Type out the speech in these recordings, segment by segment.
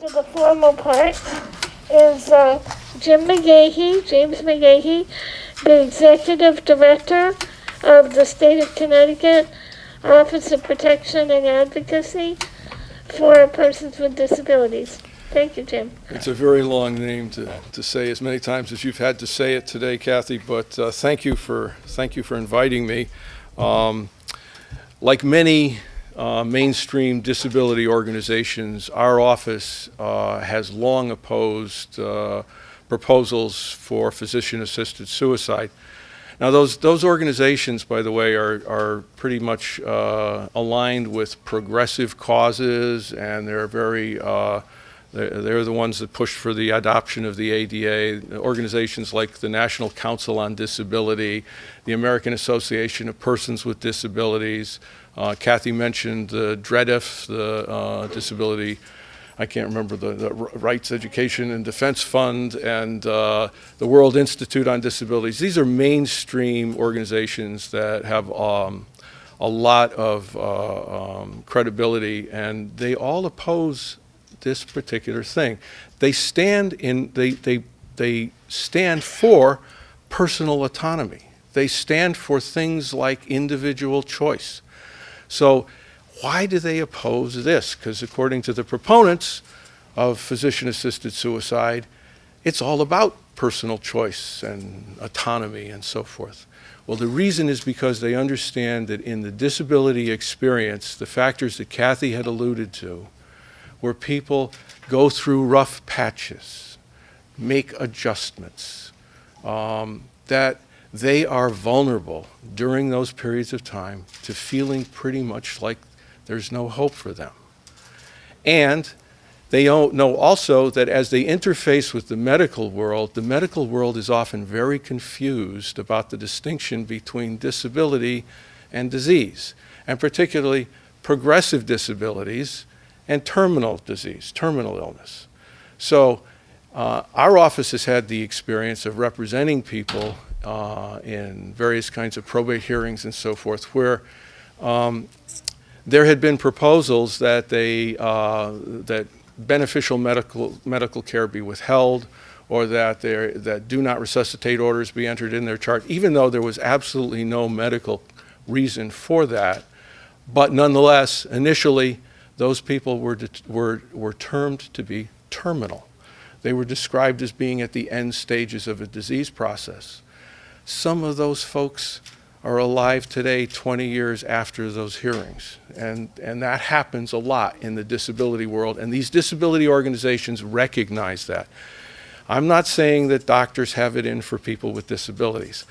to the formal part is James McGahey, the Executive Director of the State of Connecticut Office of Protection and Advocacy for Persons with Disabilities. Thank you, Jim. It's a very long name to say as many times as you've had to say it today, Kathy, but thank you for inviting me. Like many mainstream disability organizations, our office has long opposed proposals for physician-assisted suicide. Now, those organizations, by the way, are pretty much aligned with progressive causes, and they're very they're the ones that pushed for the adoption of the ADA. Organizations like the National Council on Disability, the American Association of Persons with Disabilities. Kathy mentioned the DREDF, the Disability, I can't remember, the Rights, Education, and Defense Fund, and the World Institute on Disabilities. These are mainstream organizations that have a lot of credibility, and they all oppose this particular thing. They stand for personal autonomy. They stand for things like individual choice. So why do they oppose this? Because according to the proponents of physician-assisted suicide, it's all about personal choice and autonomy and so forth. Well, the reason is because they understand that in the disability experience, the factors that Kathy had alluded to, where people go through rough patches, make adjustments, that they are vulnerable during those periods of time to feeling pretty much like there's no hope for them. And they know also that as they interface with the medical world is often very confused about the distinction between disability and disease, and particularly progressive disabilities and terminal disease, terminal illness. So our office has had the experience of representing people in various kinds of probate hearings and so forth, where there had been proposals that that beneficial medical care be withheld, or that do not resuscitate orders be entered in their chart, even though there was absolutely no medical reason for that. But nonetheless, initially, those people were termed to be terminal. They were described as being at the end stages of a disease process. Some of those folks are alive today 20 years after those hearings. And that happens a lot in the disability world, and these disability organizations recognize that. I'm not saying that doctors have it in for people with disabilities,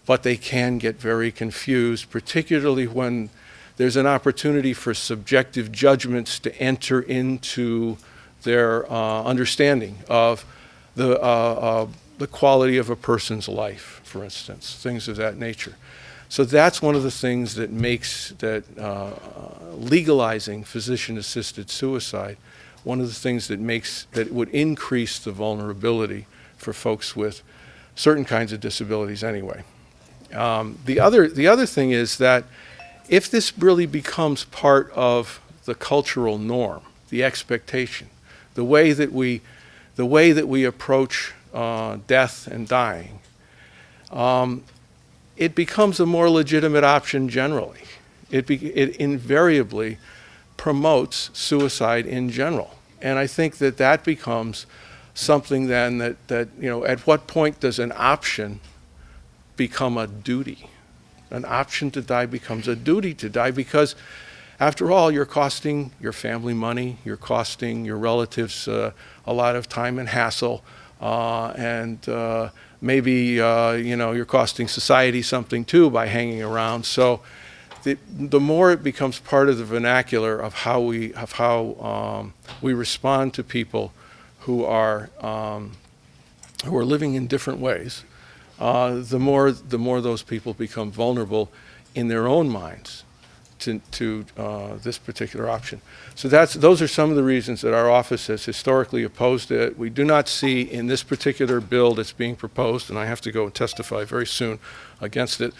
but they can get very confused, particularly when there's an opportunity for subjective judgments to enter into their understanding of the quality of a person's life, for instance, things of that nature. So that's one of the things that makes legalizing physician-assisted suicide one of the things that would increase the vulnerability for folks with certain kinds of disabilities anyway. The other thing is that if this really becomes part of the cultural norm, the expectation, the way that we approach death and dying, it becomes a more legitimate option generally. It invariably promotes suicide in general. And I think that becomes something then that at what point does an option become a duty? An option to die becomes a duty to die, because after all, you're costing your family money, you're costing your relatives a lot of time and hassle, and maybe you're costing society something too by hanging around. So the more it becomes part of the vernacular of how we respond to people who are living in different ways, the more those people become vulnerable in their own minds to this particular option. So those are some of the reasons that our office has historically opposed it. We do not see in this particular bill that's being proposed, and I have to go and testify very soon against it,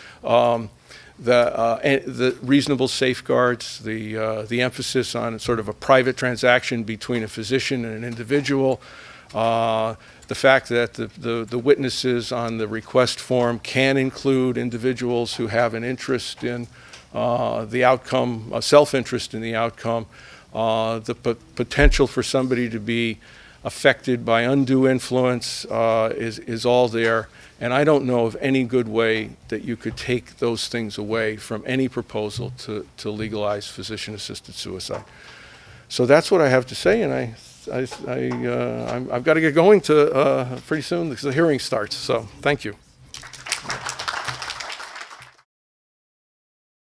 the reasonable safeguards, the emphasis on sort of a private transaction between a physician and an individual, the fact that the witnesses on the request form can include individuals who have an interest in the outcome, a self-interest in the outcome, the potential for somebody to be affected by undue influence is all there. And I don't know of any good way that you could take those things away from any proposal to legalize physician-assisted suicide. So that's what I have to say, and I've got to get going to pretty soon because the hearing starts. So thank you.